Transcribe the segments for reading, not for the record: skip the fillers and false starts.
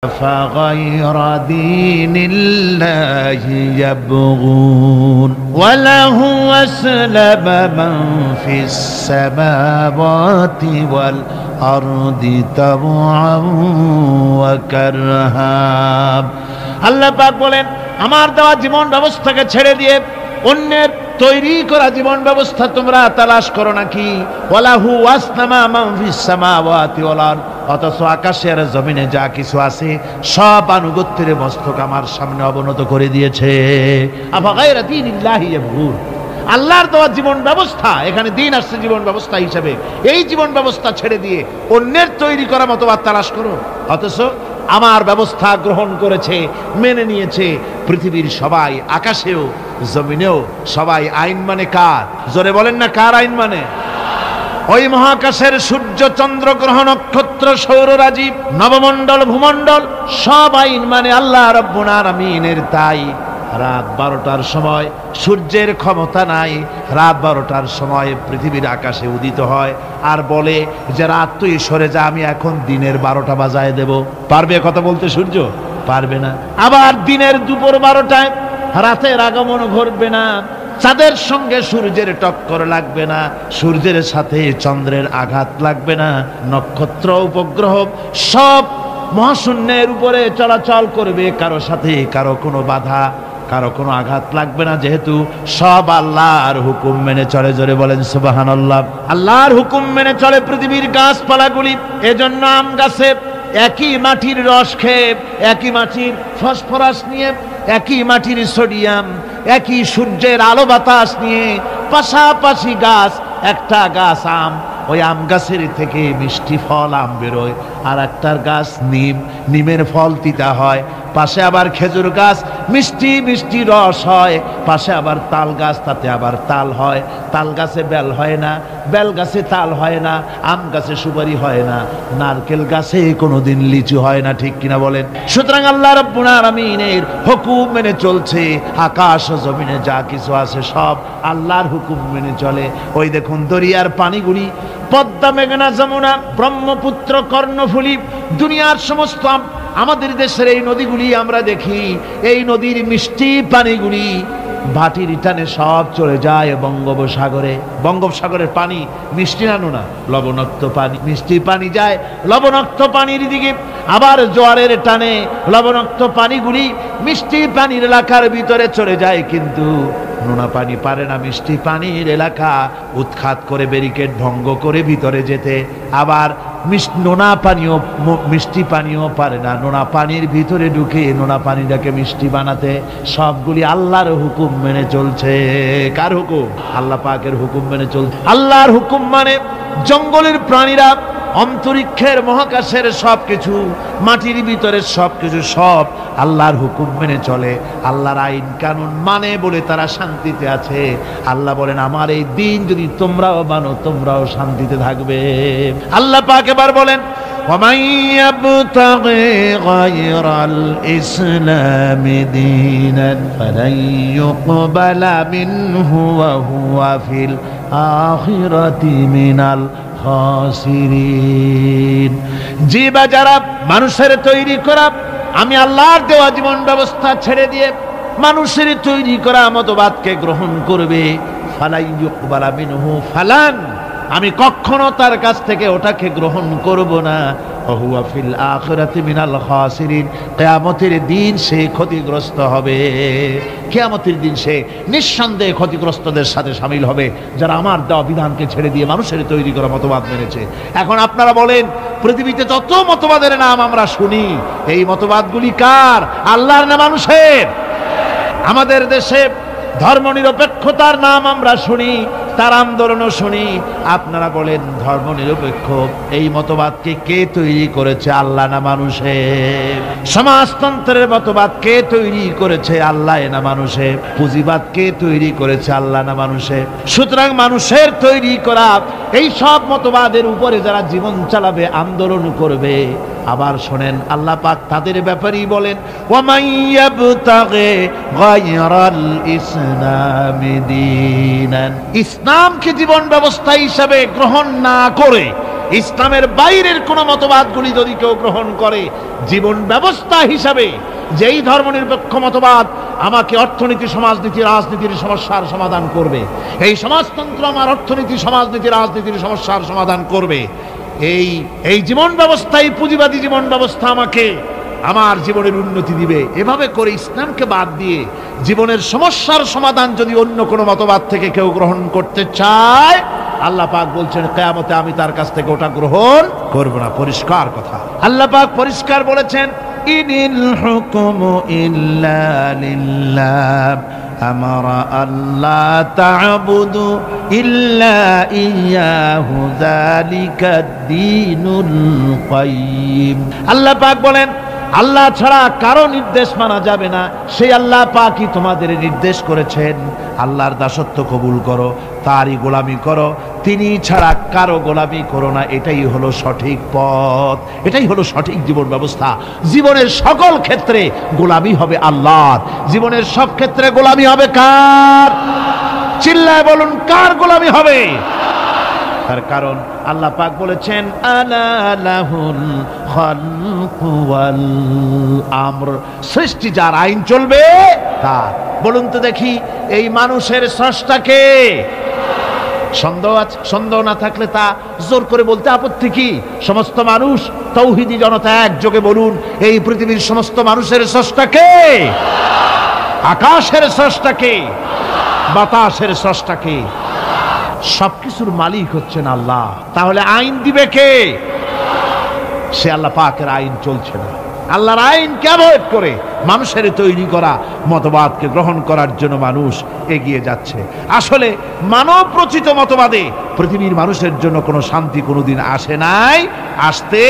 فغير دين الله يبغون وله أسلم من في السماوات والأرض طوعا وكرها। আল্লাহ পাক বলেন, আমার দেওয়া জীবন ব্যবস্থাকে ছেড়ে দিয়ে অন্যের তৈরি করা জীবন ব্যবস্থা তোমরা তালাশ করো নাকি? ওয়ালাহু আসলামা মান ফিস সামাওয়াতি ওয়াল আরদ, অথচ আকাশের জমিনে যা কিছু আছে সব আনুগত্যের মস্তক আমার সামনে অবনত করে দিয়েছে। আফাগায়রা দীনিল্লাহি ইয়াবগুন, আল্লাহর দেওয়া জীবন ব্যবস্থা, এখানে দিন আসছে জীবন ব্যবস্থা হিসেবে, এই জীবন ব্যবস্থা ছেড়ে দিয়ে অন্যের তৈরি করা মতবাদ তালাশ করো। অথচ আমার ব্যবস্থা গ্রহণ করেছে, মেনে নিয়েছে পৃথিবীর সবাই, আকাশেও জমিনেও সবাই। আইন মানে কার? জোরে বলেন না, কার আইন মানে? ওই মহাকাশের সূর্য, চন্দ্র, গ্রহ, নক্ষত্র, সৌররাজি, নবমণ্ডল, ভূমণ্ডল সব আইন মানে আল্লাহ রাব্বুল আলামিনের। তাই রাত 12টার সময় সূর্যের ক্ষমতা নাই, রাত 12টার সময় পৃথিবীর আকাশে উদিত হয় আর বলে যে রাত তুই সরে যা, আমি এখন দিনের 12টা বাজায় দেব। পারবে কথা বলতে সূর্য? পারবে না। আবার দিনের দুপুর 12টায় রাতের আগমন ঘটবে না, চাঁদের সঙ্গে সূর্যের টক্কর লাগবে না, সূর্যের সাথে চন্দ্রের আঘাত লাগবে না, নক্ষত্র উপগ্রহ সব মহাশূন্যের উপরে চলাচল করবে, কারো সাথে কারো কোনো বাধা, কারো কোনো আঘাত লাগবে না, যেহেতু সব আল্লাহর হুকুম মেনে চলে। জোরে বলেন সুবহানাল্লাহ। আল্লাহর হুকুম মেনে চলে পৃথিবীর গাছপালাগুলি। এজন্য আম গাছে একই মাটির রস খেয়ে, একই মাটির ফসফরাস নিয়ে, একই মাটির সোডিয়াম, একই সূর্যের আলো বাতাস নিয়ে পাশাপাশি গাছ, একটা গাছ আম, ওই আম গাছের থেকে মিষ্টি ফল আম বেরোয়, আর একটার গাছ নিম, নিমের ফল তিতা হয়, পাশে আবার খেজুর গাছ, মিষ্টি মিষ্টি রস হয়, পাশে আবার তাল গাছ, তাতে আবার তাল হয়, তাল গাছে বেল হয় না, বেল গাছে তাল হয় না, আম গাছে সুপারি হয় না, নারকেল গাছে কোনোদিন লিচু হয় না, ঠিক কিনা বলেন? সুতরাং আল্লাহ রাব্বুল আলামিনের হুকুম মেনে চলছে, আকাশ ও জমিনে যা কিছু আছে সব আল্লাহর হুকুম মেনে চলে। ওই দেখুন দরিয়ার পানিগুলি, পদ্মা, মেঘনা, যমুনা, ব্রহ্মপুত্র, কর্ণফুলী, দুনিয়ার সমস্ত আমাদের দেশের এই নদীগুলি আমরা দেখি, এই নদীর মিষ্টি পানিগুলি ভাটির টানে সব চলে যায় বঙ্গোপসাগরে। বঙ্গোপসাগরের পানি মিষ্টি না নোনা? লবণাক্ত পানি। মিষ্টি পানি যায় লবণাক্ত পানির দিকে, আবার জোয়ারের টানে লবণাক্ত পানিগুলি মিষ্টি পানির এলাকার ভিতরে চলে যায়, কিন্তু নোনা পানি পারে না মিষ্টি পানির এলাকা উৎখাত করে, ব্যারিকেড ভঙ্গ করে ভিতরে যেতে। আবার নোনা পানিও, মিষ্টি পানিও পারে না নোনা পানির ভিতরে ঢুকে নোনা পানিটাকে মিষ্টি বানাতে। সবগুলি আল্লাহর হুকুম মেনে চলছে। কার হুকুম? আল্লাহ পাকের হুকুম মেনে চলছে। আল্লাহর হুকুম মানে জঙ্গলের প্রাণীরা, অন্তরিক্ষের মহাকাশের সবকিছু, মাটির ভিতরে সবকিছু সব আল্লাহর হুকুম মেনে চলে, আল্লাহর আইন কানুন মানে বলে তারা শান্তিতে আছে। আল্লাহ বলেন, আমার এই দিন যদি তোমরাও মানো তোমরাও শান্তিতে থাকবে। আল্লাহ পাক এবার বলেন, وَمَن يَبْتَغِ غَيْرَ الْإِسْلَامِ دِينًا فَلَن يُقْبَلَ مِنْهُ وَهُوَ فِي الْآخِرَةِ مِنَ الْخَاسِرِينَ। যে বা যারা মানুষের তৈরি করা, আমি আল্লাহর দেওয়া জীবন ব্যবস্থা ছেড়ে দিয়ে মানুষের তৈরি করা মতবাদকে গ্রহণ করবে, ফালাই ইউকবালা মিনহু, ফালান, আমি কখনো তার কাছ থেকে ওটাকে গ্রহণ করব না। হুয়া ফিল আখিরাতি মিনাল খাসিরিন, কিয়ামতের দিন সে ক্ষতিগ্রস্ত হবে। কিয়ামতের দিন সে নিঃসন্দেহে ক্ষতিগ্রস্তদের সাথে শামিল হবে, যারা আমার দেওয়া বিধানকে ছেড়ে দিয়ে মানুষের তৈরি করা মতবাদ মেনেছে। এখন আপনারা বলেন, পৃথিবীতে যত মতবাদের নাম আমরা শুনি, এই মতবাদগুলি কার? আল্লাহর না মানুষের? আমাদের দেশে ধর্মনিরপেক্ষতার নাম আমরা শুনি, তার আন্দোলনও শুনি। আপনারা বলেন, ধর্মনিরপেক্ষ এই মতবাদকে কে তৈরি করেছে? আল্লাহ না মানুষের? সমাজতন্ত্রের মতবাদ কে তৈরি করেছে? আল্লাহ না মানুষের? পুঁজিবাদ কে তৈরি করেছে? আল্লাহ না মানুষের? সুতরাং মানুষের তৈরি করা এই সব মতবাদের উপরে যারা জীবন চালাবে, আন্দোলন করবে, আবার শোনেন আল্লাহ পাক তাদের ব্যাপারেই বলেন, ওয়ামান ইয়াবতাগি গায়রাল ইসলামি দীনান, ইসলামকে জীবন ব্যবস্থা হিসাবে গ্রহণ না করে ইসলামের বাইরের কোন মতবাদগুলি যদি কেউ গ্রহণ করে, জীবন ব্যবস্থা হিসাবে যেই ধর্মনিরপেক্ষ মতবাদ আমাকে অর্থনীতি, সমাজনীতি, রাজনীতির সমস্যার সমাধান করবে, এই সমাজতন্ত্র আমার অর্থনীতি, সমাজনীতি, রাজনীতির সমস্যার সমাধান করবে, এই জীবন ব্যবস্থাই পুঁজিবাদী জীবন ব্যবস্থা আমাকে আমার জীবনের উন্নতি দিবে, এভাবে করে ইসলামকে বাদ দিয়ে জীবনের সমস্যার সমাধান যদি অন্য কোনো মতবাদ থেকে কেউ গ্রহণ করতে চায়, আল্লাহ পাক বলছেন কিয়ামতে আমি তার কাছ থেকে ওটা গ্রহণ করব না। পরিষ্কার কথা, আল্লাহ পাক পরিষ্কার বলেছেন, ইনিল হুকুমু ইল্লা লিল্লাহ আমারা আল্লাহ তা'বুদু ইল্লা ইয়াহু যালিকাদ দীনুল কাইয়্যিম। আল্লাহ পাক বলেন, আল্লাহ ছাড়া কারো নির্দেশ মানা যাবে না। সেই আল্লাহ পাকই তোমাদের নির্দেশ করেছেন, আল্লাহর দাসত্ব কবুল করো, তারই গোলামি করো, তিনি ছাড়া কারো গোলামি করো না। এটাই হলো সঠিক পথ, এটাই হলো সঠিক জীবন ব্যবস্থা। জীবনের সকল ক্ষেত্রে গোলামি হবে আল্লাহর, জীবনের সব ক্ষেত্রে গোলামি হবে কার? চিল্লায় বলুন, কার গোলামি হবে? তার কারণ আল্লাহ পাক বলেছেন, আলা লাহুল খালকু ওয়াল আমর, সৃষ্টি যার, আইন চলবে তার। বলুন তো দেখি, এই মানুষের স্রষ্টাকে? সন্দেহ না থাকলে তা জোর করে বলতে আপত্তি কি? সমস্ত মানুষ, তৌহিদি জনতা একযোগে বলুন, এই পৃথিবীর সমস্ত মানুষের স্রষ্টাকে? আকাশের স্রষ্টাকে? বাতাসের স্রষ্টাকে? সবকিছুর মালিক হচ্ছেন আল্লাহ। তাহলে আইন দিবে কে? সে আল্লাহ পাকের আইন চলছে না। আল্লাহর আইনকে অ্যাভয়েড করে মানুষের তৈরি করা মতবাদকে গ্রহণ করার জন্য মানুষ এগিয়ে যাচ্ছে। আসলে মানব রচিত মতবাদে পৃথিবীর মানুষের জন্য কোনো শান্তি কোনোদিন আসে নাই, আসতে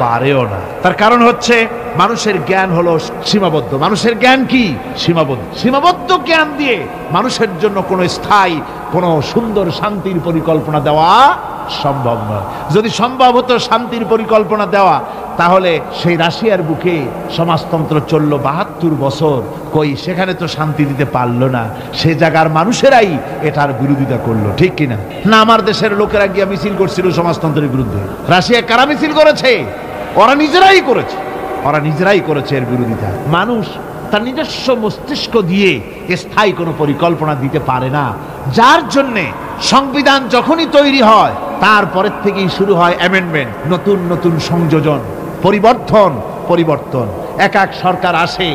পারেও না। তার কারণ হচ্ছে মানুষের জ্ঞান হলো সীমাবদ্ধ। মানুষের জ্ঞান কি? সীমাবদ্ধ। সীমাবদ্ধ জ্ঞান দিয়ে মানুষের জন্য কোনো স্থায়ী, কোনো সুন্দর শান্তির পরিকল্পনা দেওয়া সম্ভব নয়। যদি সম্ভব হতো শান্তির পরিকল্পনা দেওয়া, তাহলে সেই রাশিয়ার বুকে সমাজতন্ত্র চলল ৭২ বছর, কই সেখানে তো শান্তি দিতে পারলো না। সে জায়গার মানুষেরাই এটার বিরোধিতা করলো, ঠিক কিনা? না আমার দেশের লোকেরা গিয়া মিছিল করছিল সমাজতন্ত্রের বিরুদ্ধে? রাশিয়া কারা মিছিল করেছে? ওরা নিজেরাই করেছে, ওরা নিজেরাই করেছে এর বিরোধিতা। মানুষ তার নিজস্ব মস্তিষ্ক দিয়ে স্থায়ী কোনো পরিকল্পনা দিতে পারে না, যার জন্যে সংবিধান যখনই তৈরি হয় তারপরের থেকেই শুরু হয় অ্যামেন্ডমেন্ট, নতুন নতুন সংযোজন, পরিবর্তন। এক সরকার আসে,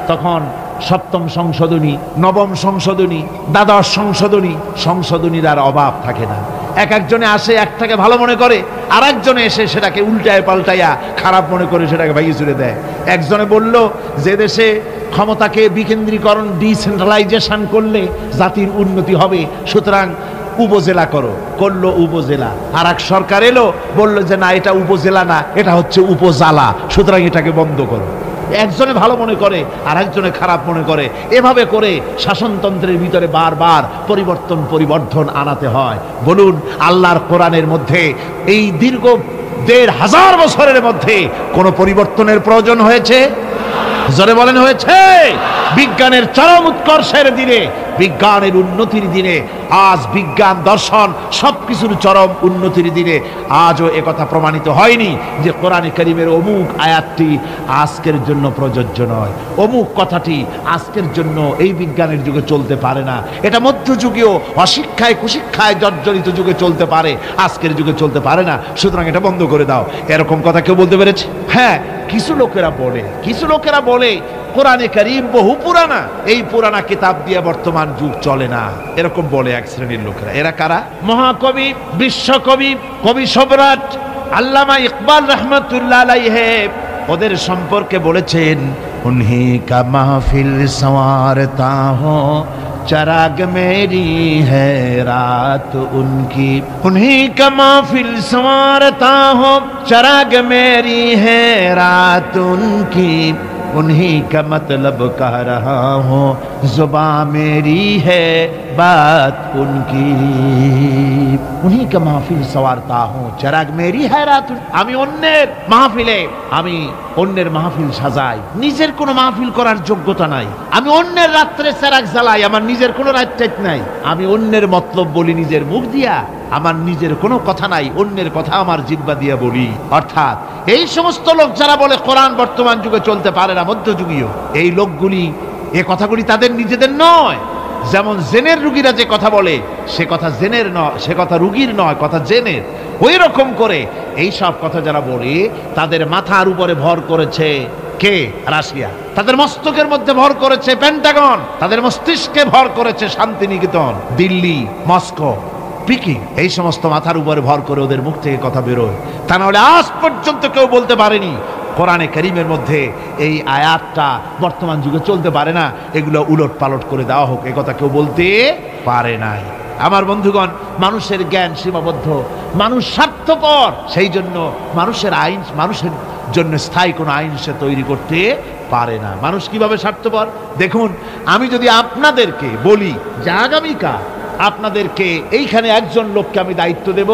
তখন সপ্তম সংশোধনী, নবম সংশোধনী, দ্বাদশ সংশোধনীর আর অভাব থাকে না। একজনে আসে একটাকে ভালো মনে করে, আর একজনে এসে সেটাকে উল্টায় পাল্টাইয়া খারাপ মনে করে সেটাকে ভাইয়ে চুরে দেয়। একজনে বলল যে দেশে ক্ষমতাকে বিকেন্দ্রীকরণ, ডিসেন্ট্রালাইজেশন করলে জাতির উন্নতি হবে, সুতরাং উপজেলা করলো উপজেলা। আর এক সরকার এলো, বললো যে না, এটা উপজেলা না, এটা হচ্ছে উপজালা, সুতরাং এটাকে বন্ধ করো। একজনে ভালো মনে করে আর একজনে খারাপ মনে করে। এভাবে করে শাসনতন্ত্রের ভিতরে বারবার পরিবর্তন আনাতে হয়। বলুন, আল্লাহর কোরআনের মধ্যে এই দীর্ঘ ১৫০০ বছরের মধ্যে কোন পরিবর্তনের প্রয়োজন হয়েছে? জোরে বলেন, হয়েছে? বিজ্ঞানের চরম উৎকর্ষের দিনে, বিজ্ঞানের উন্নতির দিনে, আজ বিজ্ঞান দর্শন সবকিছুর চরম উন্নতির দিনে আজও একথা প্রমাণিত হয়নি যে কোরআনে কারীমের অমুক আয়াতটি আজকের জন্য প্রযোজ্য নয়, অমুক কথাটি আজকের জন্য এই বিজ্ঞানের যুগে চলতে পারে না। এটা মধ্যযুগীয় অশিক্ষায় কুশিক্ষায় জর্জরিত যুগে চলতে পারে, আজকের যুগে চলতে পারে না, সুতরাং এটা বন্ধ করে দাও। এরকম কথা কেউ বলতে পেরেছে? হ্যাঁ, কিছু লোকেরা বলে কোরআনে কারীম বহু পুরানা, এই পুরানা কিতাব দিয়ে বর্তমান যুগ চলে না, এরকম বলে এক শ্রেণীর লোকেরা। এরা কারা? মহাকবি, বিশ্বকবি, কবি সম্রাট আল্লামা ইকবাল রহমতুল্লাহ আলাইহি ওদের সম্পর্কে বলেছেন, উনহি কা মাহফিল সওয়ারতা হো चराग मेरी है रात उनकी, उन्हीं का महफिल संवारता हो चराग मेरी है रात उनकी, उन्हीं का मतलब कह रहा हूँ जुबां मेरी है बात उनकी, उन्हीं का महफिल संवारता हूँ चराग मेरी है रात। আমি অন্যের মাহফিলে, আমি অন্যের মাহফিল সাজাই, নিজের কোনো মাহফিল করার যোগ্যতা নাই। আমি অন্যের রাত্রে চেরাগ জ্বালাই, আমার নিজের কোনো রাত নাই। আমি অন্যের মতলব বলি নিজের মুখ দিয়া, আমার নিজের কোনো কথা নাই, অন্যের কথা আমার জিহ্বা দিয়ে বলি। অর্থাৎ এই সমস্ত লোক যারা বলে কোরআন বর্তমান যুগে চলতে পারে না, মধ্যযুগীয়, এই লোকগুলি, এ কথাগুলি তাদের নিজেদের নয়। যেমন জেনের রুগীরা যে কথা বলে, সে কথা জেনের নয়, সে কথা রুগীর নয়, কথা জেনের। ওই রকম করে এই সব কথা যারা বলে, তাদের মাথার উপরে ভর করেছে কে? রাশিয়া। তাদের মস্তকের মধ্যে ভর করেছে পেন্টাগন, তাদের মস্তিষ্কে ভর করেছে শান্তিনিকেতন, দিল্লি, মস্কো, পিকিং। এই সমস্ত মাথার উপরে ভর করে ওদের মুখ থেকে কথা বেরোয়। তা নাহলে আজ পর্যন্ত কেউ বলতে পারেনি কোরআনে কারীমের মধ্যে এই আয়াতটা বর্তমান যুগে চলতে পারে না, এগুলো উলট পালট করে দেওয়া হোক, এ কথা কেউ বলতে পারে নাই। আমার বন্ধুগণ, মানুষের জ্ঞান সীমাবদ্ধ, মানুষ স্বার্থপর, সেই জন্য মানুষের আইন, মানুষের জন্য স্থায়ী কোনো আইন সে তৈরি করতে পারে না। মানুষ কিভাবে স্বার্থপর দেখুন। আমি যদি আপনাদেরকে বলি যে আগামীকাল আপনাদেরকে এইখানে একজন লোককে আমি দায়িত্ব দেব,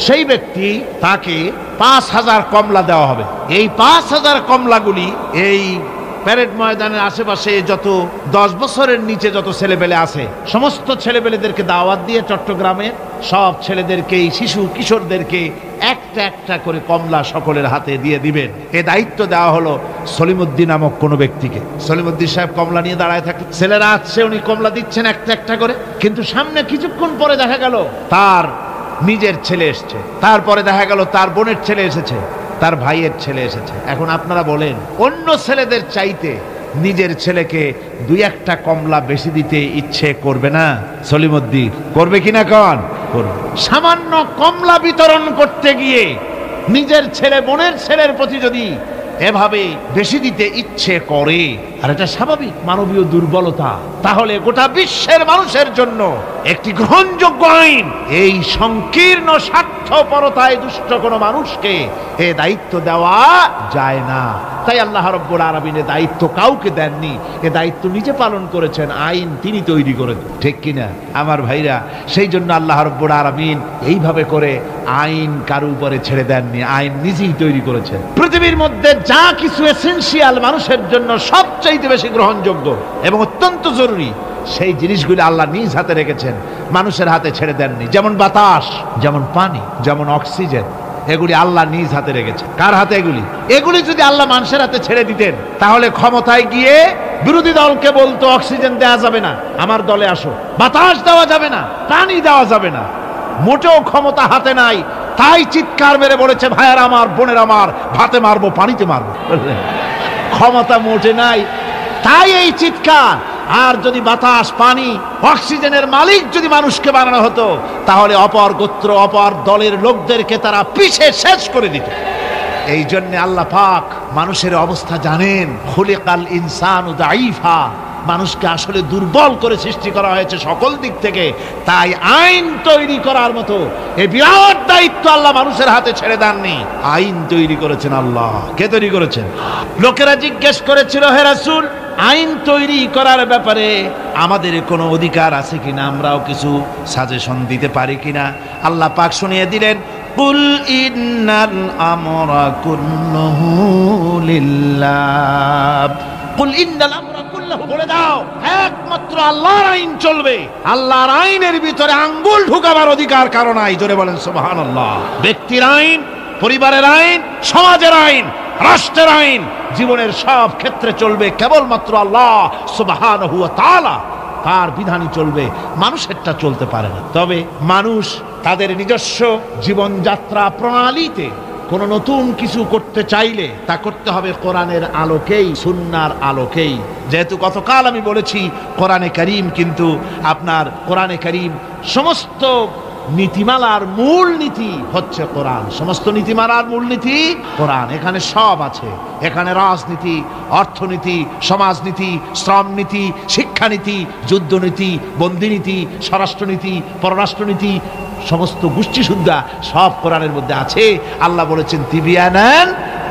সেই ব্যক্তি, তাকে ৫,০০০ কমলা দেওয়া হবে। এই ৫,০০০ কমলাগুলি এই প্যারেড ময়দানের আশেপাশে যত 10 বছরের নিচে যত ছেলেপেলে আছে, সমস্ত ছেলেপেলেদেরকে দাওয়াত দিয়ে চট্টগ্রামের সব ছেলেদেরকে, শিশু কিশোরদেরকে একটা একটা করে কমলা সকলের হাতে দিয়ে দিবেন। এ দায়িত্ব দেওয়া হলো সলিমুদ্দিন নামক কোনো ব্যক্তিকে। সলিমুদ্দিন সাহেব কমলা নিয়ে দাঁড়ায় থাকে, ছেলেরা আসছে, উনি কমলা দিচ্ছেন একটা একটা করে। কিন্তু সামনে কিছুক্ষণ পরে দেখা গেল তার নিজের ছেলে এসছে, তারপরে দেখা গেল তার বোনের ছেলে এসেছে, তার ভাইয়ের ছেলে এসেছে। এখন আপনারা বলেন, অন্য ছেলেদের চাইতে নিজের ছেলেকে 2-1টা কমলা বেশি দিতে ইচ্ছে করবে না সলিমুদ্দিন? করবে কিনা কন? করবে। সামান্য কমলা বিতরণ করতে গিয়ে নিজের ছেলে বোনের ছেলের প্রতি যদি এভাবে বেশি দিতে ইচ্ছে করে, আর এটা স্বাভাবিক মানবীয় দুর্বলতা, তাহলে গোটা বিশ্বের মানুষের জন্য একটি গ্রহণযোগ্য আইন এই সংকীর্ণ স্বার্থপরতায় দুষ্ট কোনো মানুষকে এ দায়িত্ব দেওয়া যায় না। তাই আল্লাহ রাব্বুল আলামিন দায়িত্ব কাউকে দেননি, এ দায়িত্ব নিজে পালন করেছেন, আইন তিনি তৈরি করেছেন। ঠিক কিনা আমার ভাইরা? সেই জন্য আল্লাহ রাব্বুল আলামিন এইভাবে করে আইন কারো উপরে ছেড়ে দেননি, আইন নিজেই তৈরি করেছেন। পৃথিবীর মধ্যে যা কিছু এসেনশিয়াল মানুষের জন্য সবচাইতে বেশি গ্রহণযোগ্য এবং অত্যন্ত জরুরি, সেই জিনিসগুলি আল্লাহ নিজ হাতে রেখেছেন, মানুষের হাতে ছেড়ে দেননি। যেমন বাতাস, যেমন পানি, যেমন অক্সিজেন, এগুলি আল্লাহ নিজ হাতে রেখেছেন। কার হাতে? এগুলি যদি আল্লাহ মানুষের হাতে ছেড়ে দিতেন, তাহলে ক্ষমতায় গিয়ে বিরোধী দলকে বলতো অক্সিজেন দেওয়া যাবে না, আমার দলে আসো। বাতাস দেওয়া যাবে না, পানি দেওয়া যাবে না, মোটেও ক্ষমতা হাতে নাই। তাই চিৎকার মেরে বলেছে, ভাইয়ার আমার, বোনের আমার, ভাতে মারবো, পানিতে মারবো। ক্ষমতা মোটে নাই, তাই এই চিৎকার। আর যদি বাতাস, পানি, অক্সিজেনের মালিক যদি মানুষকে বানানো হতো, তাহলে অপর গোত্র, অপর দলের লোকদেরকে তারা পিছে শেষ করে দিত। এই জন্য আল্লাহ পাক মানুষের অবস্থা জানেন। খুলিকাল ইনসানু দাঈফা, মানুষকে আসলে দুর্বল করে সৃষ্টি করা হয়েছে সকল দিক থেকে। তাই আইন তৈরি করার মতো এই বিরাট দায়িত্ব আল্লাহ মানুষের হাতে ছেড়ে দেননি, আইন তৈরি করেছেন আল্লাহ। কে তৈরি করেছেন? লোকেরা জিজ্ঞেস করেছিল, হে রাসূল, আইন তৈরি করার ব্যাপারে আমাদের কোনো অধিকার আছে কিনা, আমরাও কিছু সাজেশন দিতে পারি কিনা? আল্লাহ পাক শুনিয়ে দিলেন, কুল ইন্নাল আমরা কুল্লুহু লিল্লাহ। কুল ইন্নাল আমরা কুল্লুহু, বলে দাও একমাত্র আল্লাহর আইন চলবে। আল্লাহর আইনের ভিতরে আঙ্গুল ঢুকাবার অধিকার কারো নাই। জোরে বলেন সুবহানাল্লাহ। ব্যক্তির আইন, পরিবারের আইন, সমাজের আইন, রাষ্ট্রের আইন, জীবনের সব ক্ষেত্রে চলবে কেবলমাত্র আল্লাহ সুবহানাহু ওয়া তাআলা, তার বিধানই চলবে, মানুষেরটা চলতে পারে না। তবে মানুষ তাদের নিজস্ব জীবনযাত্রা প্রণালীতে কোনো নতুন কিছু করতে চাইলে তা করতে হবে কোরআনের আলোকেই, সুন্নাহর আলোকেই। যেহেতু গতকাল আমি বলেছি, কোরআনে কারীম কিন্তু আপনার কোরআনে কারীম সমস্ত নীতিমালার মূল নীতি হচ্ছে কোরআন। সমস্ত নীতিমালার মূল নীতি কোরআন। এখানে সব আছে। এখানে রাজনীতি, অর্থনীতি, সমাজনীতি, শ্রমনীতি, শিক্ষানীতি, যুদ্ধনীতি, বন্দিনীতি, স্বরাষ্ট্রনীতি, পররাষ্ট্রনীতি, সমস্ত গোষ্ঠী সুদ্ধা সব কোরআনের মধ্যে আছে। আল্লাহ বলেছেন, তিবিয়ানান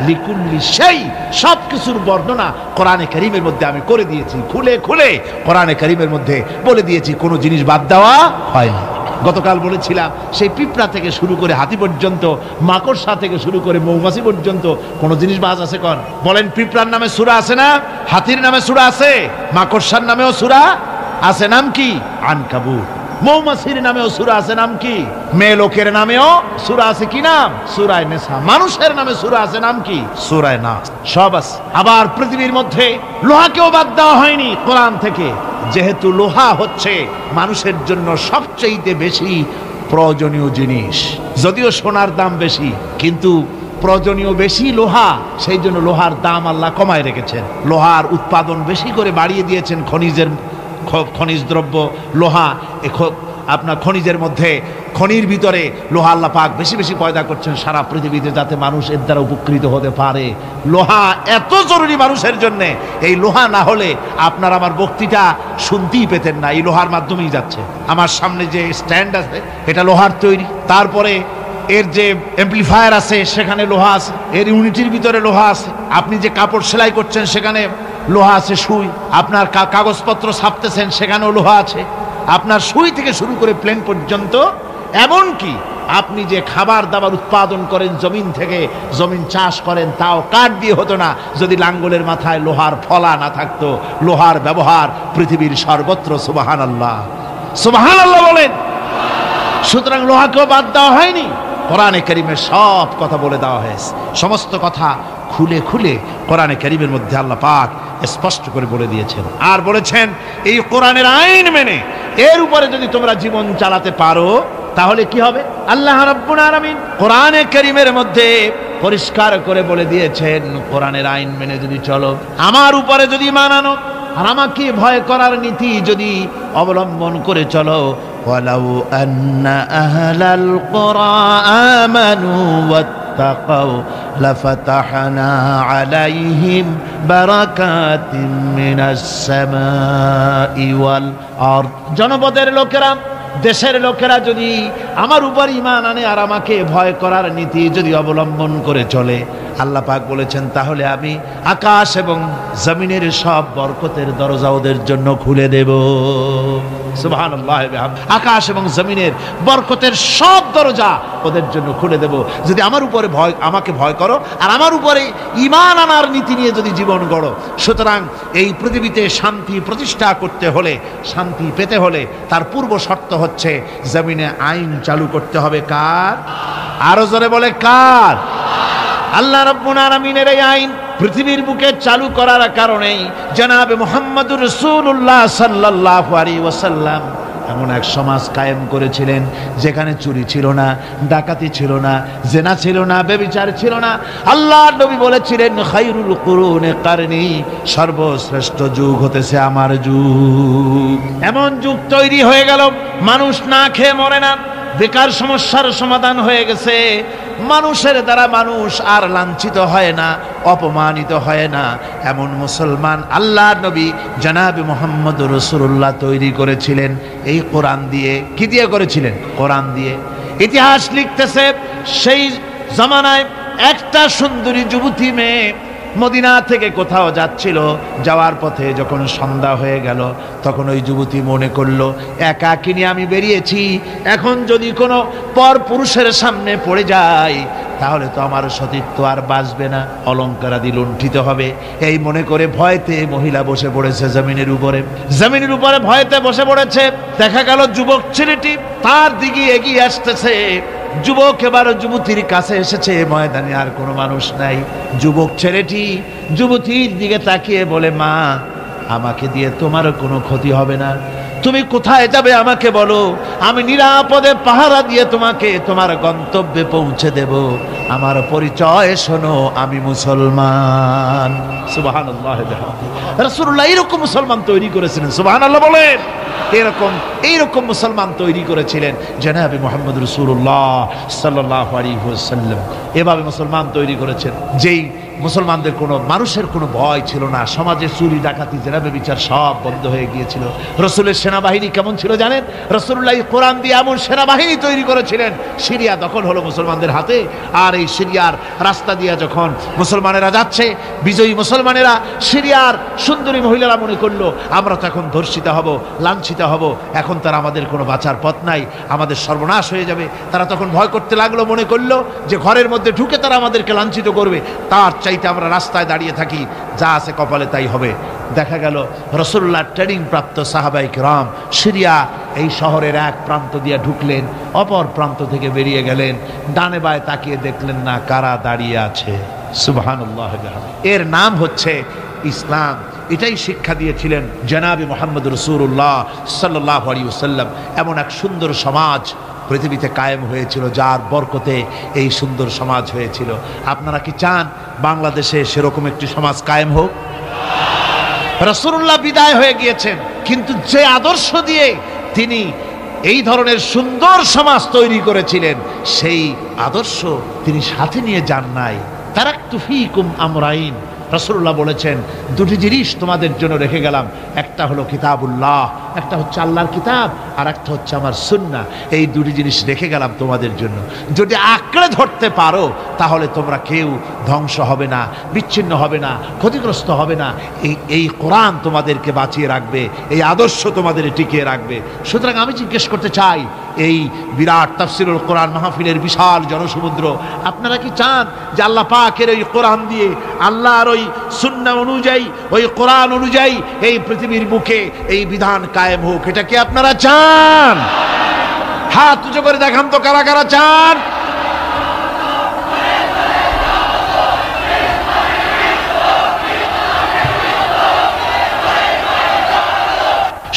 লিকুল্লি শাই, সব কিছুর বর্ণনা কোরআনে কারীমের মধ্যে আমি করে দিয়েছি। খুলে খুলে কোরআনে কারীমের মধ্যে বলে দিয়েছি, কোনো জিনিস বাদ দেওয়া হয় না। গতকাল বলেছিলাম, সেই পিঁপড়া থেকে শুরু করে হাতি পর্যন্ত, মাকড়সা থেকে শুরু করে মৌমাছি পর্যন্ত কোন জিনিস বাজ আছে কন? বলেন, পিঁপড়ার নামে সূরা আছে না? হাতির নামে সূরা আছে? মাকড়সার নামেও সূরা আছে। নাম কি? আনকাবুত। মৌমাছির নামেও সূরা আছে, নাম কি? মেয়ে লোকের নামেও সূরা আছে, কি নাম? সূরা নিসা। মানুষের নামে সূরা আছে, নাম কি? সূরা নাস। সব আছে। আবার পৃথিবীর মধ্যে লোহাকেও বাদ দেওয়া হয়নি কোরআন থেকে, যেহেতু লোহা হচ্ছে মানুষের জন্য সবচেয়ে বেশি প্রয়োজনীয় জিনিস। যদিও সোনার দাম বেশি, কিন্তু প্রয়োজনীয় বেশি লোহা, সেই জন্য লোহার দাম আল্লাহ কমায় রেখেছেন। লোহার উৎপাদন বেশি করে বাড়িয়ে দিয়েছেন। খনিজ দ্রব্য লোহা, আপনার খনিজের মধ্যে, খনির ভিতরে লোহা আল্লাহ পাক বেশি বেশি পয়দা করছেন সারা পৃথিবীতে, যাতে মানুষ এর দ্বারা উপকৃত হতে পারে। লোহা এত জরুরি মানুষের জন্য, এই লোহা না হলে আপনার আমার বক্তৃতা শুনতেই পেতেন না। এই লোহার মাধ্যমেই যাচ্ছে। আমার সামনে যে স্ট্যান্ড আছে এটা লোহার তৈরি, তারপরে এর যে অ্যাম্প্লিফায়ার আছে সেখানে লোহা আছে, এর ইউনিটির ভিতরে লোহা আছে। আপনি যে কাপড় সেলাই করছেন সেখানে লোহা আছে, সুই। আপনার কাগজপত্র ছাপতেছেন সেখানেও লোহা আছে। আপনার সুই থেকে শুরু করে প্লেন পর্যন্ত, এমনকি আপনি যে খাবার দাবার উৎপাদন করেন জমিন থেকে, জমিন চাষ করেন, তাও কাঠ দিয়ে হতো না যদি লাঙ্গলের মাথায় লোহার ফলা না থাকতো। লোহার ব্যবহার পৃথিবীর সর্বত্র। সুবহানাল্লাহ, সুবহানাল্লাহ বলেন। সুতরাং লোহাকেও বাদ দেওয়া হয়নি। কোরআনে কারীমে সব কথা বলে দেওয়া হয়েছে। সমস্ত কথা খুলে খুলে কোরআনে কারীমের মধ্যে আল্লাহ পাক স্পষ্ট করে বলে দিয়েছেন। আর বলেছেন এই কোরআনের আইন মেনে এর উপরে যদি তোমরা জীবন চালাতে পারো তাহলে কি হবে? আল্লাহ রাব্বুল আলামিন কোরআনে কারীমের মধ্যে পরিষ্কার করে বলে দিয়েছেন, কোরআনের আইন মেনে যদি চলো, আমার উপরে যদি মানানো আর আমাকে ভয় করার নীতি যদি অবলম্বন করে চলো, ওয়ালাউ আন্না আহলাল কুরআ আমানু ওয়াত্তাকাউ লাফাতাহনা আলাইহিম বারাকাতিম মিনাস সামাই ওয়াল আরদ। জনপদের লোকেরা, দেশের লোকেরা যদি আমার উপর ঈমান আনে আর আমাকে ভয় করার নীতি যদি অবলম্বন করে চলে, আল্লাহ পাক বলেছেন তাহলে আমি আকাশ এবং জমিনের সব বরকতের দরজা ওদের জন্য খুলে দেব। সুবহানাল্লাহ। আকাশ এবং জমিনের বরকতের সব দরজা ওদের জন্য খুলে দেব যদি আমার উপরে আমাকে ভয় করো আর আমার উপরে ঈমান আনার নীতি নিয়ে যদি জীবন গড়ো। সুতরাং এই পৃথিবীতে শান্তি প্রতিষ্ঠা করতে হলে, শান্তি পেতে হলে তার পূর্ব শর্ত হচ্ছে জমিনে আইন চালু করতে হবে। কার? আরো জোরে বলে কার? আল্লাহ রাব্বুল আলামিনের এই আইন পৃথিবীর বুকে চালু করার কারণেই জনাবে মুহাম্মদুর রাসূলুল্লাহ সাল্লাল্লাহু আলাইহি ওয়াসাল্লাম এমন এক সমাজ কায়েম করেছিলেন যেখানে চুরি ছিল না, ডাকাতি ছিল না, জেনা ছিল না, ব্যভিচার ছিল না। আল্লাহর নবী বলেছিলেন খায়রুল কুরুনি কারনি, সর্বশ্রেষ্ঠ যুগ হতেছে আমার যুগ। এমন যুগ তৈরি হয়ে গেল, মানুষ না খেয়ে মরে না, বেকার সমস্যার সমাধান হয়ে গেছে। মানুষের দ্বারা মানুষ আর লাঞ্ছিত হয় না, অপমানিত হয় না। এমন মুসলমান আল্লাহর নবী জনাবে মুহাম্মদুর রাসূলুল্লাহ তৈরি করেছিলেন এই কোরআন দিয়ে। কি দিয়ে করেছিলেন? কোরআন দিয়ে। ইতিহাস লিখতেছে সেই জামানায় একটা সুন্দরী যুবতী মেয়ে মদিনা থেকে কোথাও যাচ্ছিল, যাওয়ার পথে যখন সন্ধ্যা হয়ে গেল তখন ওই যুবতী মনে করলো একাকিনী আমি বেরিয়েছি, এখন যদি কোনো পর পুরুষের সামনে পড়ে যায় তাহলে তো আমার সতীত্ব আর বাঁচবে না, অলঙ্কারাদি লুণ্ঠিত হবে। এই মনে করে ভয়তে মহিলা বসে পড়েছে জমিনের উপরে। জমিনের উপরে ভয়তে বসে পড়েছে। দেখা গেল যুবক ছেলেটি তার দিকে এগিয়ে আসতেছে। যুবক এবার যুবতীর কাছে এসেছে, ময়দানে আর কোনো মানুষ নাই। যুবক ছেলেটি যুবতীর দিকে তাকিয়ে বলে, মা, আমাকে দিয়ে তোমার কোনো ক্ষতি হবে না, তুমি কোথায় যাবে আমাকে বলো, আমি নিরাপদে পাহারা দিয়ে তোমাকে তোমার গন্তব্যে পৌঁছে দেব। আমার পরিচয় শোনো, আমি মুসলমান। সুবহানাল্লাহ। রাসূলুল্লাহ এরকম মুসলমান তৈরি করেছিলেন। সুবহানাল্লাহ বলেন। এইরকম মুসলমান তৈরি করেছিলেন জনাবে মুহাম্মদ রাসূলুল্লাহ সাল্লাল্লাহু আলাইহি ওয়াসাল্লাম। এভাবে মুসলমান তৈরি করেছেন যেই মুসলমানদের কোনো মানুষের কোনো ভয় ছিল না। সমাজে চুরি ডাকাতি জেনা ব্যভিচার সব বন্ধ হয়ে গিয়েছিল। রাসূলের সেনাবাহিনী কেমন ছিল জানেন? রাসূলুল্লাহ কোরআন দিয়ে এমন সেনাবাহিনী তৈরি করেছিলেন, সিরিয়া দখল হলো মুসলমানদের হাতে। আর এই সিরিয়ার রাস্তা দিয়ে যখন মুসলমানেরা যাচ্ছে, বিজয়ী মুসলমানেরা সিরিয়ার সুন্দরী মহিলারা মনে করলো আমরা তো এখন ধর্ষিত হব, লাঞ্ছিত হব, এখন তারা আমাদের কোনো বাঁচার পথ নাই, আমাদের সর্বনাশ হয়ে যাবে। তারা তখন ভয় করতে লাগলো, মনে করলো যে ঘরের মধ্যে ঢুকে তারা আমাদেরকে লাঞ্ছিত করবে। তার চাইতে আমরা রাস্তায় দাঁড়িয়ে থাকি, যা আছে কপালে তাই হবে। দেখা গেল রাসূলুল্লাহ ট্রেনিং প্রাপ্ত সাহাবায়ে কেরাম সিরিয়া এই শহরের এক প্রান্ত দিয়ে ঢুকলেন, অপর প্রান্ত থেকে বেরিয়ে গেলেন, ডানে বায়ে তাকিয়ে দেখলেন না কারা দাঁড়িয়ে আছে। সুবহানাল্লাহ। এর নাম হচ্ছে ইসলাম। এটাই শিক্ষা দিয়েছিলেন জনাবে মুহাম্মদ রাসূলুল্লাহ সাল্লাল্লাহু আলাইহি ওয়াসাল্লাম। এমন এক সুন্দর সমাজ পৃথিবীতে কায়েম হয়েছিল, যার বরকতে এই সুন্দর সমাজ হয়েছিল। আপনারা কি চান বাংলাদেশে সেরকম একটি সমাজ কায়েম হোক? রাসূলুল্লাহ বিদায় হয়ে গিয়েছেন, কিন্তু যে আদর্শ দিয়ে তিনি এই ধরনের সুন্দর সমাজ তৈরি করেছিলেন, সেই আদর্শ তিনি সাথে নিয়ে যান নাই। তারাকতু ফীকুম আমরাইন, রাসূলুল্লাহ বলেছেন দুটি জিনিস তোমাদের জন্য রেখে গেলাম, একটা হলো কিতাবুল্লাহ, একটা হচ্ছে আল্লাহর কিতাব, আর একটা হচ্ছে আমার সুন্নাহ। এই দুটি জিনিস রেখে গেলাম তোমাদের জন্য। যদি আঁকড়ে ধরতে পারো তাহলে তোমরা কেউ ধ্বংস হবে না, বিচ্ছিন্ন হবে না, ক্ষতিগ্রস্ত হবে না। এই কোরআন তোমাদেরকে বাঁচিয়ে রাখবে, এই আদর্শ তোমাদের টিকিয়ে রাখবে। সুতরাং আমি জিজ্ঞেস করতে চাই, এই বিরাট তাফসিরুল কোরআন মাহফিলের বিশাল জনসমুদ্র, আপনারা কি চান যে আল্লাহ পাকের ওই কোরআন দিয়ে, আল্লাহর ওই সুন্নাহ অনুযায়ী, ওই কোরআন অনুযায়ী এই পৃথিবীর বুকে এই বিধান কায়েম হোক? এটা কি আপনারা চান? হাত উঁচু করে দেখান তো কারা কারা চান।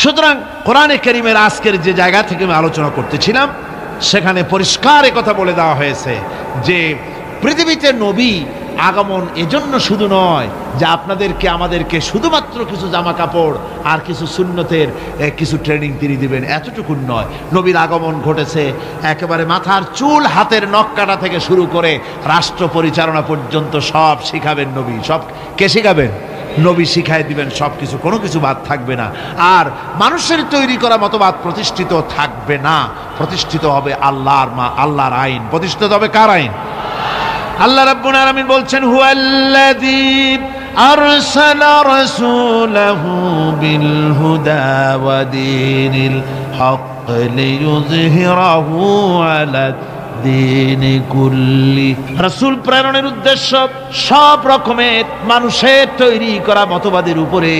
সুতরাং কোরআনে কারীমের আজকের যে জায়গা থেকে আমি আলোচনা করতেছিলাম, সেখানে পরিষ্কার কথা বলে দেওয়া হয়েছে যে পৃথিবীতে নবী আগমন এজন্য শুধু নয় যে আপনাদেরকে আমাদেরকে শুধুমাত্র কিছু জামা কাপড় আর কিছু সুন্নতের কিছু ট্রেনিং তিনি দিবেন, এতটুকু নয়। নবীর আগমন ঘটেছে একেবারে মাথার চুল, হাতের নখ কাটা থেকে শুরু করে রাষ্ট্র পরিচালনা পর্যন্ত সব শিখাবেন নবী। সব কে শিখাবেন? নবী শিখাই দিবেন সব কিছু, কোনো কিছু বাদ থাকবে না। আর মানুষের তৈরি করা মতবাদ প্রতিষ্ঠিত থাকবে না, প্রতিষ্ঠিত হবে আল্লাহর আইন। প্রতিষ্ঠিত হবে কার আইন? আল্লাহ রাব্বুল আলামিন বলছেন, হুয়াল্লাযী আরসালা রাসূলাহু বিল হুদা ওয়া দীনিল হক লিইয়ুযহিরাহু আলা দ্বীনি কুল্লি। রাসূল প্রেরণের উদ্দেশ্য সব রকমের মানুষের তৈরি করা মতবাদের উপরে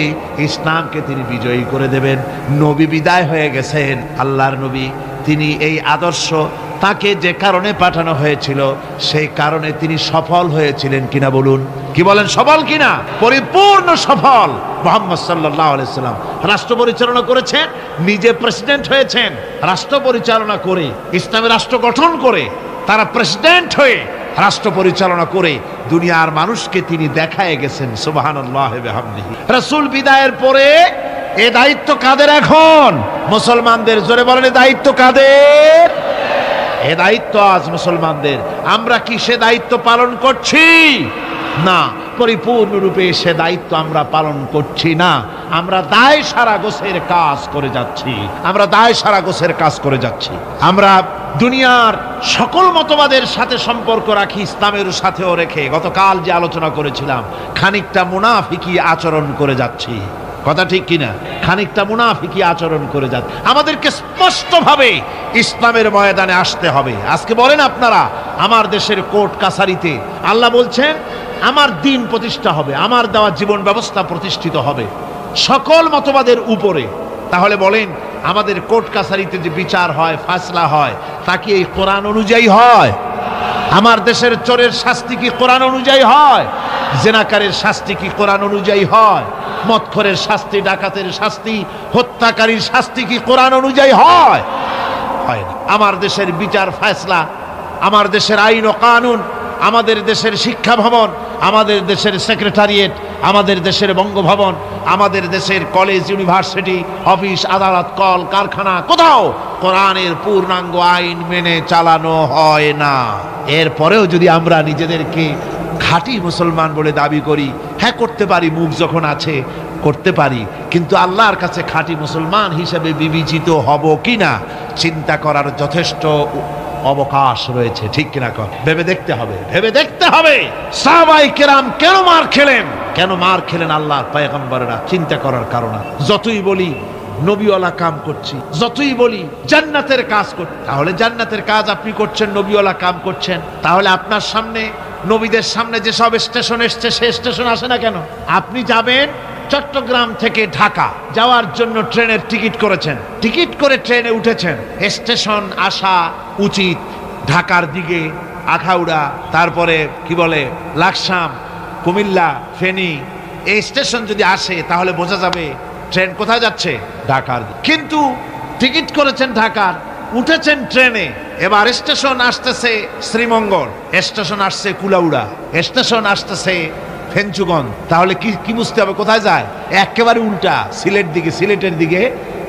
ইসলামকে তিনি বিজয়ী করে দেবেন। নবী বিদায় হয়ে গেছেন, আল্লাহর নবী, তিনি এই আদর্শ তাকে যে কারণে পাঠানো হয়েছিল সেই কারণে তিনি সফল হয়েছিলেন কিনা বলুন? কি বলেন, সফল কিনা? পরিপূর্ণ সফল। মুহাম্মদ সাল্লাল্লাহু আলাইহি সাল্লাম রাষ্ট্র পরিচালনা করেছেন, নিজে প্রেসিডেন্ট হয়েছেন, রাষ্ট্র পরিচালনা করে, ইসলামের রাষ্ট্র গঠন করে, তারা প্রেসিডেন্ট হয়ে রাষ্ট্র পরিচালনা করে দুনিয়ার মানুষকে তিনি দেখায় গেছেন। সুবহানাল্লাহি ওয়া বিহামদিহি। রাসূল বিদায়ের পরে এ দায়িত্ব কাদের এখন? মুসলমানদের। জোরে বলেন, এ দায়িত্ব কাদের? এ দায়িত্ব আজ মুসলমানদের। আমরা কি সে দায়িত্ব পালন করছি? না, পরিপূর্ণরূপে সে দায়িত্ব আমরা পালন করছি না। আমরা দায় সারা গোছের কাজ করে যাচ্ছি, আমরা দায় সারা গোছের কাজ করে যাচ্ছি। আমরা দুনিয়ার সকল মতবাদের সাথে সম্পর্ক রাখি, ইসলামের সাথেও রেখে গতকাল যে আলোচনা করেছিলাম, খানিকটা মুনাফিকি আচরণ করে যাচ্ছি। কথা ঠিক কিনা? খানিকটা মুনাফিকি আচরণ করে যাচ্ছে। আমাদেরকে স্পষ্টভাবে ইসলামের ময়দানে আসতে হবে। আজকে বলেন আপনারা, আমার দেশের কোর্ট কাছারিতে আল্লাহ বলছেন আমার দিন প্রতিষ্ঠা হবে, আমার দেওয়া জীবন ব্যবস্থা প্রতিষ্ঠিত হবে সকল মতবাদের উপরে। তাহলে বলেন, আমাদের কোর্ট কাছারিতে যে বিচার হয়, ফায়সালা হয়, তা কি এই কোরআন অনুযায়ী হয়? আমার দেশের চোরের শাস্তি কি কোরআন অনুযায়ী হয়? জেনাকারের শাস্তি কি কোরআন অনুযায়ী হয়? মদখোরের শাস্তি, ডাকাতের শাস্তি, হত্যাকারীর শাস্তি কি কোরআন অনুযায়ী হয়? হয় না। আমার দেশের বিচার ফায়সালা, আমার দেশের আইন ও কানুন, আমাদের দেশের শিক্ষা ভবন, আমাদের দেশের সেক্রেটারিয়েট, আমাদের দেশের বঙ্গভবন, আমাদের দেশের কলেজ, ইউনিভার্সিটি, অফিস, আদালত, কল কারখানা, কোথাও কোরআনের পূর্ণাঙ্গ আইন মেনে চালানো হয় না। এরপরেও যদি আমরা নিজেদেরকে খাঁটি মুসলমান বলে দাবি করি, হ্যাঁ করতে পারি, মুখ যখন আছে করতে পারি, কিন্তু আল্লাহর কাছে খাঁটি মুসলমান হিসেবে বিবেচিত হব কিনা চিন্তা করার যথেষ্ট অবকাশ রয়েছে। ঠিক কিনা? ভেবে দেখতে হবে, ভেবে দেখতে হবে। সাহাবায়ে কেরাম কেন মার খেলেন? কেন মার খেলেন আল্লাহর পয়গম্বররা? চিন্তা করার কারণ। যতই বলি নবীওয়ালা কাম করছি, যতই বলি জান্নাতের কাজ করছি, তাহলে জান্নাতের কাজ আপনি করছেন, নবীওয়ালা কাম করছেন, তাহলে আপনার সামনে নবীদের সামনে যে সব স্টেশন এসছে সে স্টেশন আসে না কেন? আপনি যাবেন চট্টগ্রাম থেকে ঢাকা যাওয়ার জন্য ট্রেনের টিকিট করেছেন, টিকিট করে ট্রেনে উঠেছেন, স্টেশন আসা উচিত ঢাকার দিকে, আখাউড়া, তারপরে কি বলে লাকসাম, কুমিল্লা, ফেনী, এই স্টেশন যদি আসে তাহলে বোঝা যাবে ট্রেন কোথায় যাচ্ছে, ঢাকার। কিন্তু টিকিট করেছেন ঢাকার, উঠেছেন ট্রেনে, এবার স্টেশন আসতেছে শ্রীমঙ্গল, স্টেশন আসছে কুলাউড়া, স্টেশন আসতেছে ফেঞ্চুগঞ্জ, তাহলে কি বুঝতে হবে কোথায় যায়? একেবারে উল্টা, সিলেটের দিকে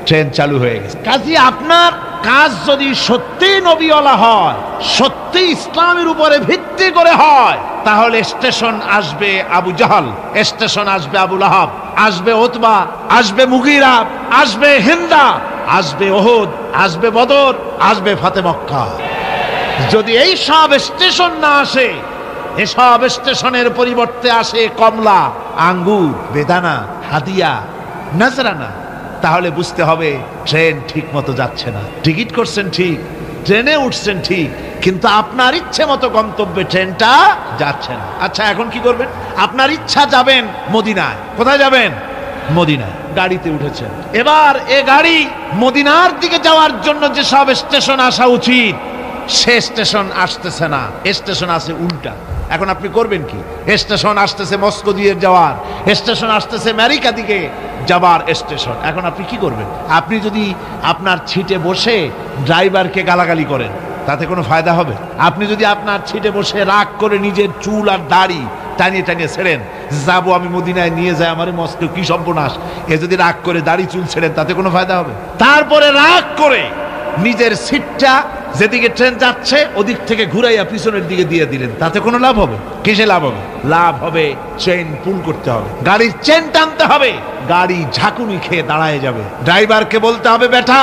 ট্রেন চালু হয়ে গেছে। কাজী আপনার কাজ যদি সত্যি নবীওয়ালা হয়, সত্যি ইসলামের উপরে ভিত্তি করে হয়, তাহলে স্টেশন আসবে আবু জাহাল, স্টেশন আসবে আবু লাহাব, আসবে উতবা, আসবে মুগীরা, আসবে হিন্দা, আসবে ওহুদ, আসবে বদর, আসবে ফাতে মক্কা। যদি এই সব স্টেশন না আসে, এসব স্টেশনের পরিবর্তে আসে কমলা, আঙ্গুর, বেদানা, হাদিয়া, নাজরানা, তাহলে বুঝতে হবে ট্রেন ঠিক মতো যাচ্ছে না। টিকিট করছেন ঠিক, ট্রেনে উঠছেন ঠিক, কিন্তু আপনার ইচ্ছে মতো গন্তব্যে ট্রেনটা যাচ্ছে না। আচ্ছা, এখন কি করবেন? আপনার ইচ্ছা যাবেন মদিনায়, কোথায় যাবেন? মদিনায়। গাড়িতে উঠেছেন, এবার এ গাড়ি মদিনার দিকে যাওয়ার জন্য যে সব স্টেশন আসা উচিত সে স্টেশন আসতেছে না, স্টেশন আসে উল্টা। এখন আপনি করবেন কি? স্টেশন আসতেছে মস্কো দিয়ে যাওয়ার, স্টেশন আসতেছে আমেরিকা দিকে যাবার স্টেশন। এখন আপনি কি করবেন? আপনি যদি আপনার সিটে বসে ড্রাইভারকে গালাগালি করেন তাতে কোনো ফায়দা হবে? আপনি যদি আপনার সিটে বসে রাগ করে নিজের চুল আর দাড়ি টানিয়ে টানিয়ে ছেড়েন, যাবো আমি মদিনায়, নিয়ে যায় আমারে মস্কো, কি সর্বনাশ, এ যদি রাগ করে দাড়ি চুল ছেড়েন তাতে কোনো ফায়দা হবে? তারপরে রাগ করে নিজের সিটটা যেদিকে ট্রেন যাচ্ছে ওদিক থেকে ঘুরাইয়া পিছনের দিকে দিয়ে দিলেন, তাতে কোনো লাভ হবে? কিসে লাভ হবে? লাভ হবে চেইন পুল করতে হবে, গাড়ির চেন টানতে হবে, গাড়ি ঝাঁকুনি খেয়ে দাঁড়ায় যাবে। ড্রাইভারকে বলতে হবে, বেটা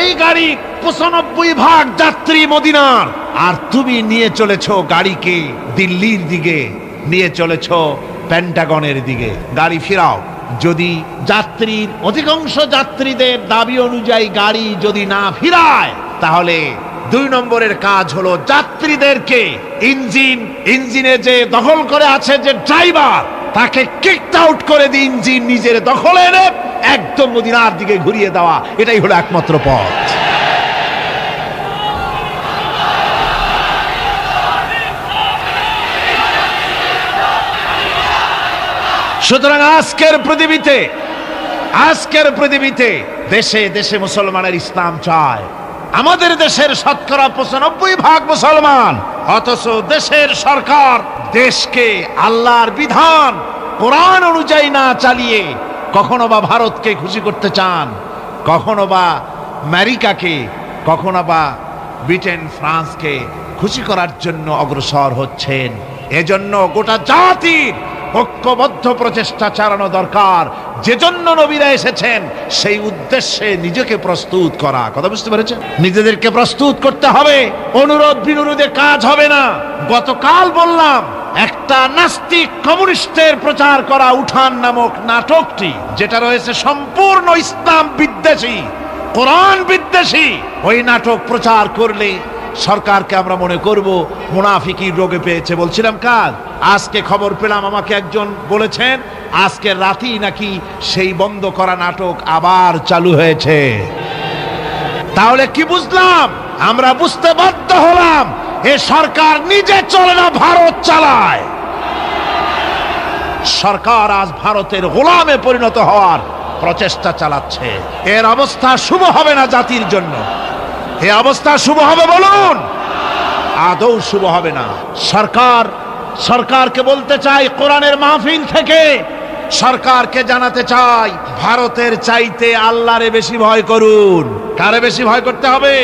এই গাড়ি 95% যাত্রী মদিনার, আর তুমি নিয়ে চলেছো গাড়িকে দিল্লির দিকে, নিয়ে চলেছো পেন্টাগনের দিকে, গাড়ি ফিরাও। যদি যাত্রীর অধিকাংশ যাত্রীদের দাবি অনুযায়ী গাড়ি যদি না ফিরায়, তাহলে 2 নম্বরের কাজ হলো যাত্রীদেরকে ইঞ্জিনে যে দখল করে আছে যে ড্রাইভার, তাকে কিকড আউট করে দিয়ে ইঞ্জিন নিজের দখলে এনে একদম মদিনার দিকে ঘুরিয়ে দেওয়া, এটাই হলো একমাত্র পথ। সুতরাং আজকের পৃথিবীতে দেশে দেশে মুসলমানের ইসলাম চায়। আমাদের দেশের শতকরা 95% মুসলমান, অথচ দেশের সরকার দেশকে আল্লাহর বিধান কোরআন অনুযায়ী না চালিয়ে কখনো বা ভারতকে খুশি করতে চান, কখনো বা আমেরিকাকে, কখনো বা ব্রিটেন ফ্রান্সকে খুশি করার জন্য অগ্রসর হচ্ছেন। এজন্য গোটা জাতির ঐক্যবদ্ধ প্রচেষ্টা চালানো দরকার। যে জন্য নবীরা এসেছেন সেই উদ্দেশ্যে নিজেকে প্রস্তুত করা। কথা বুঝতে পেরেছেন? নিজেদেরকে প্রস্তুত করতে হবে, অনুরোধ বিনুরোধে কাজ হবে না। গতকাল বললাম, একটা নাস্তিক কমিউনিস্টের প্রচার করা উঠান নামক নাটকটি, যেটা রয়েছে সম্পূর্ণ ইসলাম বিদ্বেষী, কোরআন বিদ্বেষী, ওই নাটক প্রচার করলে সরকারকে আমরা মনে করব মুনাফিকির রোগে পেয়েছে। বলছিলাম কাজ, আজকে খবর পেলাম, আমাকে একজন বলেছেন আজকে রাতেই নাকি সেই বন্ধ করা নাটক আবার চালু হয়েছে। তাহলে কি বুঝলাম? আমরা বুঝতে বাধ্য হলাম এ সরকার নিজে চলে না, ভারত চালায়। সরকার আজ ভারতের গোলামে পরিণত হওয়ার প্রচেষ্টা চালাচ্ছে। এর অবস্থা শুভ হবে না জাতির জন্য। এই অবস্থা শুভ হবে বলুন? আদৌ শুভ হবে না। সরকারকে বলতে চাই, কোরআনের মাহফিল থেকে সরকারকে জানাতে চাই, ভারতের চাইতে আল্লাহরে বেশি ভয় করুন। কারে বেশি ভয় করতে হবে?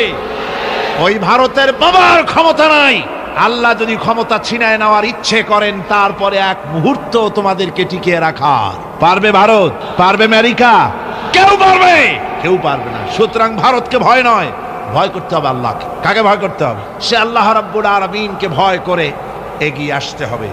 ওই ভারতের বাবার ক্ষমতা নাই। আল্লাহ যদি ক্ষমতা ছিনায় নেওয়ার ইচ্ছে করেন, তারপরে এক মুহূর্ত তোমাদেরকে টিকিয়ে রাখার পারবে ভারত? পারবে আমেরিকা? কেউ পারবে না। সুতরাং ভারতকে ভয় নয়, ভয় করতে হবে আল্লাহকে। কাকে ভয় করতে হবে? সে আল্লাহ রাব্বুল আলামিনকে ভয় করে এগিয়ে আসতে হবে।